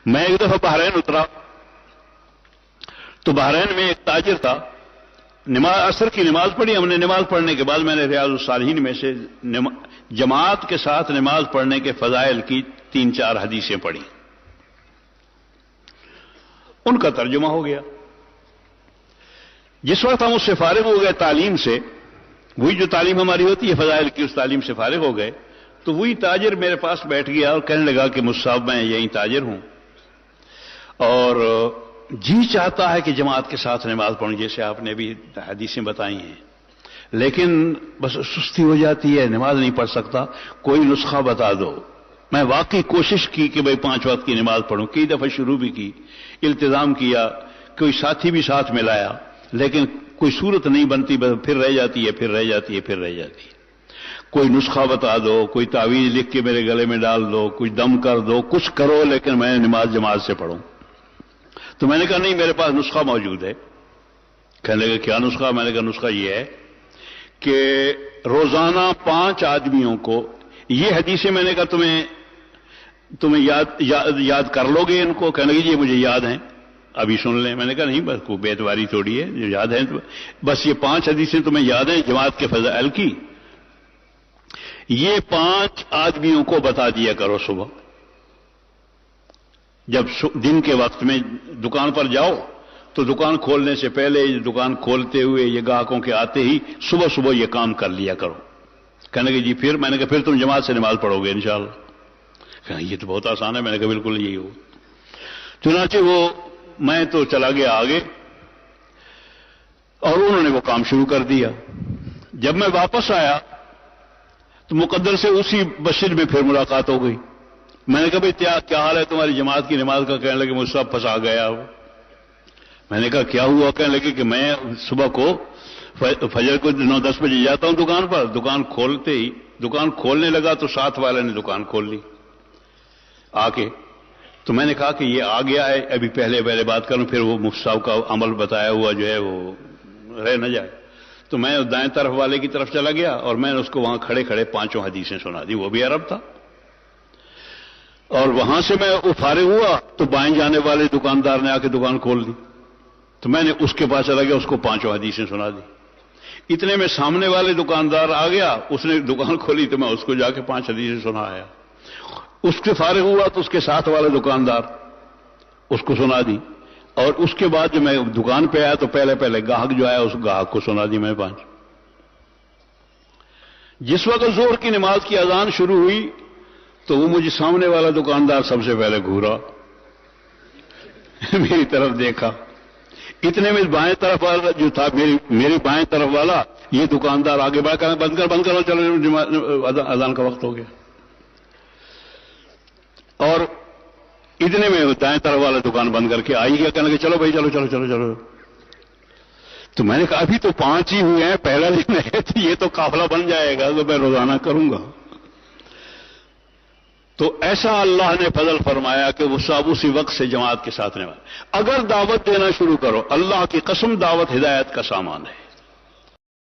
میں ایک دفعہ بحرین اترا تو بحرین میں ایک تاجر تھا. نماز عصر کی نماز پڑھی ہم نے. نماز پڑھنے کے بعد میں نے ریاض الصالحین میں سے جماعت کے ساتھ نماز پڑھنے کے فضائل کی 3-4 حدیثیں پڑھی. ان کا ترجمہ ہو گیا. جس وقت ہم اس سے فارغ ہو گئے تعلیم سے، وہی جو تعلیم ہماری ہوتی ہے فضائل کی، اس تعلیم سے فارغ ہو گئے تو وہی تاجر میرے پاس بیٹھ گیا اور کہنے لگا کہ مجھ صاحب میں یہی تاجر ہوں اور جی چاہتا ہے کہ جماعت کے ساتھ نماز پڑھوں جیسے آپ نے بھی حدیثیں بتائی ہیں، لیکن بس سستی ہو جاتی ہے، نماز نہیں پڑھ سکتا، کوئی نسخہ بتا دو. میں واقعی کوشش کی کہ بھئی 5 وقت کی نماز پڑھوں، کئی دفعہ شروع بھی کی، التزام کیا، کوئی ساتھی بھی ساتھ میں لایا، لیکن کوئی صورت نہیں بنتی، پھر رہ جاتی ہے، پھر رہ جاتی ہے، پھر رہ جاتی ہے. کوئی نسخہ بتا دو، کوئی تعویذ لکھ کے میرے گلے میں ڈال دو، کچھ دم کر دو، کچھ کرو، لیکن میں نماز جماعت سے پڑھوں. تو میں نے کہا نہیں میرے پاس نسخہ موجود ہے. کہنے لگے کیا نسخہ؟ میں نے کہا نسخہ یہ ہے کہ روزانہ 5 آدمیوں کو یہ حدیثیں، میں نے کہا تمہیں یاد کر لو گے ان کو؟ کہنے لگے یہ مجھے یاد ہیں، ابھی سن لیں. میں نے کہا نہیں بس کوئی بیتواری تھوڑی ہے، جو یاد ہیں بس یہ 5 حدیثیں تمہیں یاد ہیں جماعت کے فضائل کی، یہ 5 آدمیوں کو بتا دیا کرو. صبح جب دن کے وقت میں دکان پر جاؤ تو دکان کھولنے سے پہلے، دکان کھولتے ہوئے، یہ گاہکوں کے آتے ہی صبح صبح یہ کام کر لیا کرو. کہنے لگے جی پھر؟ میں نے کہا پھر تم جماعت سے نماز پڑھو گے انشاءاللہ. کہا یہ تو بہت آسان ہے. میں نے کہا بالکل یہی ہو. چنانچہ میں تو چلا گیا آگے اور انہوں نے وہ کام شروع کر دیا. جب میں واپس آیا تو مقدر سے اسی مسجد میں پھر ملاقات ہو گئی. میں نے کہا بھئی کیا حال ہے تمہاری جماعت کی نماز کا؟ کہنے لگے مجھ سے پھنسا گیا. میں نے کہا کیا ہوا؟ کہنے لگے کہ میں صبح کو فجر کو 9-10 بجے جاتا ہوں دکان پر، دکان کھولتے ہی دکان کھولنے لگا تو ساتھ والے نے دکان کھول لی آ کے. تو میں نے کہا کہ یہ آ گیا ہے، ابھی پہلے بات کروں، پھر وہ مفتی صاحب کا عمل بتایا ہوا جو ہے وہ رہ نہ جائے. تو میں دائیں طرف والے کی طرف چلا گیا اور میں نے اس کو وہاں کھڑے 5 حدیثیں سنا دی. وہ بھی عرب تھا. اور وہاں سے میں وہ فارغ ہوا تو بائیں جانے والے دکاندار نے آ کے دکان کھول دی. تو میں نے اس کے پاس چلا گیا، اس کو 5 حدیثیں سنا دی. اتنے میں سامنے والے دکاندار آ گیا، اس نے دکان کھولی تو میں اس کو جا کے 5 حدیثیں سنا آیا. اس سے فارغ ہوا تو اس کے ساتھ والے دکاندار اس کو سنا دی. اور اس کے بعد جب میں دکان پہ آیا تو پہلے گاہک جو آیا اس گاہک کو سنا دی میں 5. جس وقت ظہر کی نماز کی اذان شروع ہوئی تو وہ مجھے سامنے والا دکاندار سب سے پہلے گھورا، میری طرف دیکھا. اتنے میں بائیں طرف والا جو تھا، میری بائیں طرف والا یہ دکاندار آگے بڑھ کر بند کر چلو اذان کا وقت ہو گیا. اور اتنے میں دائیں طرف والا دکان بند کر کے آئی گیا، کہنے لگے چلو بھائی چلو. تو میں نے کہا ابھی تو 5 ہی ہوئے ہیں، پہلا دن ہے تو یہ تو قافلہ بن جائے گا تو میں روزانہ کروں گا. تو ایسا اللہ نے فضل فرمایا کہ وہ سب اسی وقت سے جماعت کے ساتھ نماز. اگر دعوت دینا شروع کرو، اللہ کی قسم دعوت ہدایت کا سامان ہے.